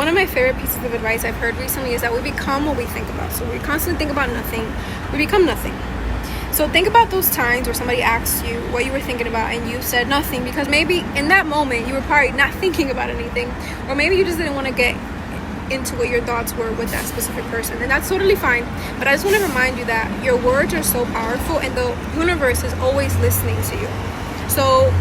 One of my favorite pieces of advice I've heard recently is that we become what we think about. So we constantly think about nothing, we become nothing. So think about those times where somebody asked you what you were thinking about and you said nothing, because maybe in that moment you were probably not thinking about anything, or maybe you just didn't want to get into what your thoughts were with that specific person, and that's totally fine. But I just want to remind you that your words are so powerful and the universe is always listening to you. So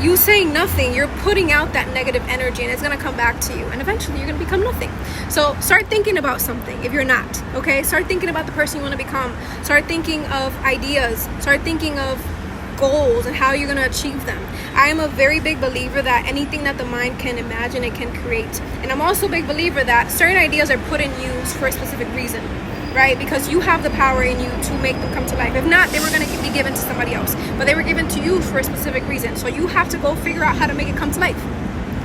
you saying nothing, you're putting out that negative energy and it's going to come back to you, and eventually you're going to become nothing. So start thinking about something if you're not, okay? Start thinking about the person you want to become. Start thinking of ideas. Start thinking of goals and how you're going to achieve them. I am a very big believer that anything that the mind can imagine, it can create. And I'm also a big believer that certain ideas are put in use for a specific reason, right? Because you have the power in you to make them come to life. If not, they were going to be given to somebody else, but they were given to you for a specific reason. So you have to go figure out how to make it come to life,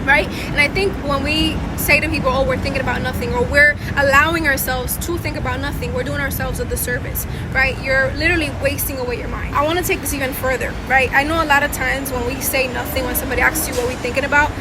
right? And I think when we say to people, oh, we're thinking about nothing, or we're allowing ourselves to think about nothing, we're doing ourselves a disservice, right? You're literally wasting away your mind. I want to take this even further, right? I know a lot of times when we say nothing, when somebody asks you what we're thinking about,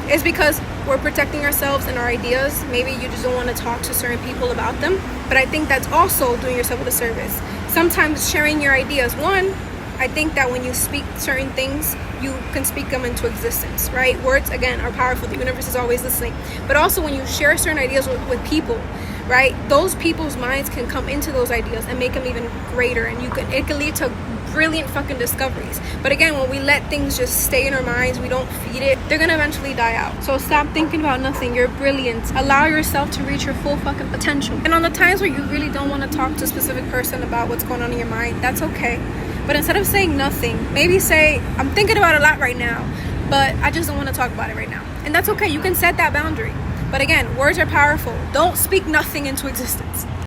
it's because we're protecting ourselves and our ideas. Maybe you just don't want to talk to certain people about them, but I think that's also doing yourself a disservice. Sometimes sharing your ideas, one, I think that when you speak certain things, you can speak them into existence, right? Words, again, are powerful. The universe is always listening. But also when you share certain ideas with people, right? Those people's minds can come into those ideas and make them even greater, and it can lead to brilliant fucking discoveries. But again, when we let things just stay in our minds, we don't feed it, they're gonna eventually die out. So stop thinking about nothing. You're brilliant. Allow yourself to reach your full fucking potential. And on the times where you really don't want to talk to a specific person about what's going on in your mind, that's okay. But instead of saying nothing, maybe say, I'm thinking about it a lot right now, but I just don't want to talk about it right now. And that's okay. You can set that boundary. But again, words are powerful. Don't speak nothing into existence.